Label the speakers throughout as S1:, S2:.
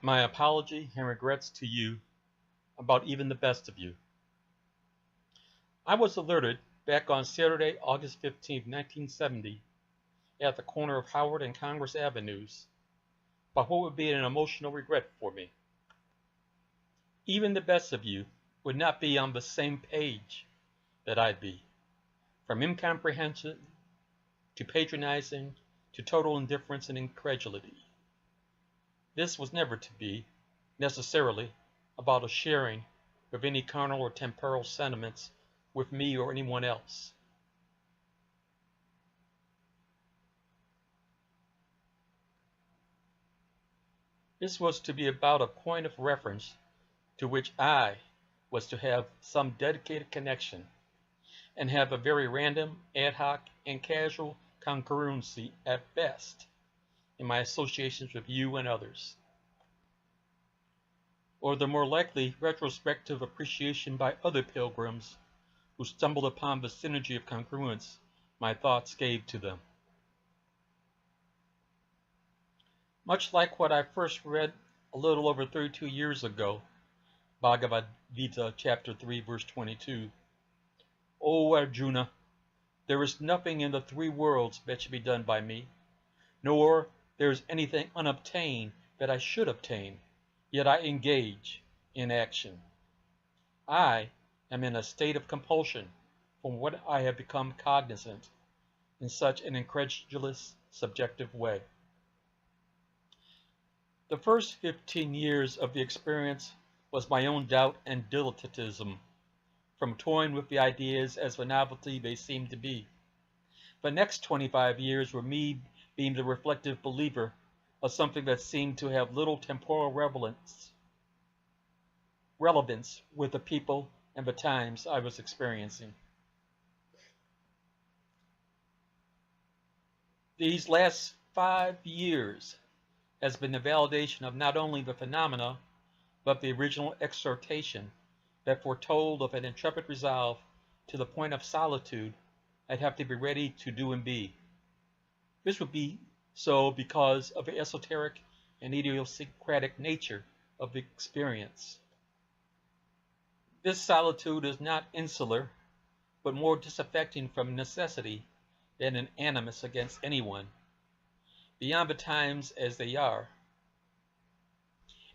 S1: My apology and regrets to you about even the best of you. I was alerted back on Saturday, August 15, 1970, at the corner of Howard and Congress Avenues, by what would be an emotional regret for me. Even the best of you would not be on the same page that I'd be. From incomprehension to patronizing to total indifference and incredulity. This was never to be, necessarily, about a sharing of any carnal or temporal sentiments with me or anyone else. This was to be about a point of reference to which I was to have some dedicated connection and have a very random, ad hoc, and casual congruency at best in my associations with you and others, or the more likely retrospective appreciation by other pilgrims who stumbled upon the synergy of congruence my thoughts gave to them. Much like what I first read a little over 32 years ago, Bhagavad Gita, chapter 3, verse 22. O Arjuna, there is nothing in the three worlds that should be done by me, nor there is anything unobtained that I should obtain, yet I engage in action. I am in a state of compulsion from what I have become cognizant in such an incredulous, subjective way. The first 15 years of the experience was my own doubt and dilettantism, from toying with the ideas as the novelty they seemed to be. The next 25 years were me being the reflective believer of something that seemed to have little temporal relevance with the people and the times I was experiencing. These last 5 years has been the validation of not only the phenomena, but the original exhortation that foretold of an intrepid resolve to the point of solitude I'd have to be ready to do and be. This would be so because of the esoteric and idiosyncratic nature of the experience. This solitude is not insular, but more disaffecting from necessity than an animus against anyone, beyond the times as they are.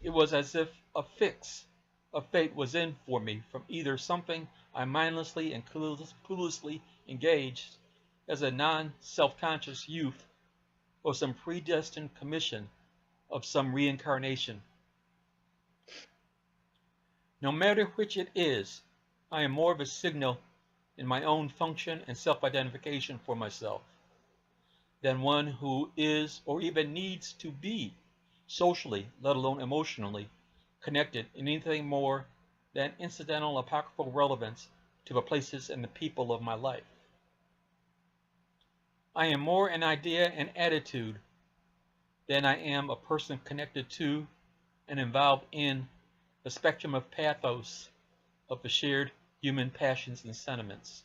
S1: It was as if a fix of fate was in for me from either something I mindlessly and cluelessly engaged as a non-self-conscious youth, or some predestined commission of some reincarnation. No matter which it is, I am more of a signal in my own function and self-identification for myself than one who is or even needs to be socially, let alone emotionally, connected in anything more than incidental apocryphal relevance to the places and the people of my life. I am more an idea and attitude than I am a person connected to and involved in the spectrum of pathos of the shared human passions and sentiments.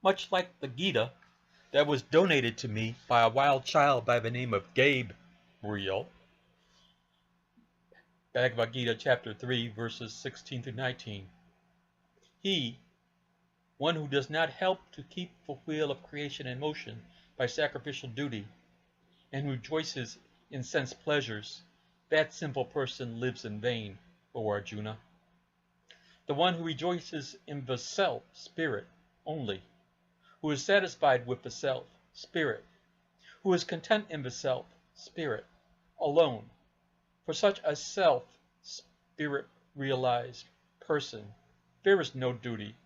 S1: Much like the Gita that was donated to me by a wild child by the name of Gabriel, Bhagavad Gita chapter 3 verses 16 through 19. He, one who does not help to keep the wheel of creation in motion by sacrificial duty, and who rejoices in sense pleasures, that simple person lives in vain, O Arjuna. The one who rejoices in the self, spirit, only, who is satisfied with the self, spirit, who is content in the self, spirit, alone, for such a self, spirit realized person, there is no duty.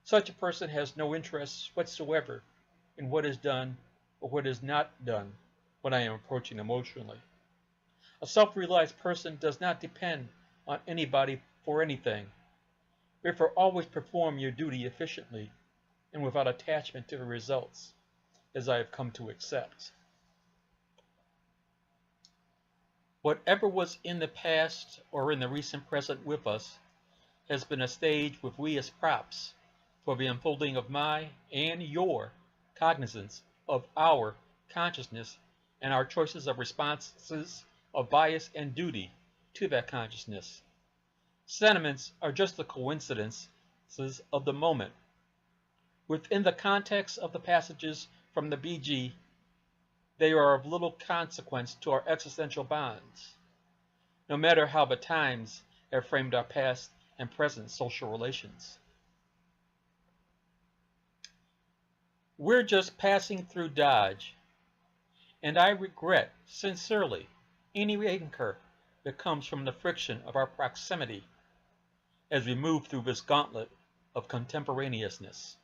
S1: Such a person has no interest whatsoever in what is done or what is not done when I am approaching emotionally. A self-realized person does not depend on anybody for anything. Therefore, always perform your duty efficiently and without attachment to the results, as I have come to accept. Whatever was in the past or in the recent present with us has been a stage with we as props for the unfolding of my and your cognizance of our consciousness and our choices of responses of bias and duty to that consciousness. Sentiments are just the coincidences of the moment. Within the context of the passages from the BG, they are of little consequence to our existential bonds, no matter how the times have framed our past and present social relations. We're just passing through Dodge, and I regret sincerely any rancor that comes from the friction of our proximity as we move through this gauntlet of contemporaneousness.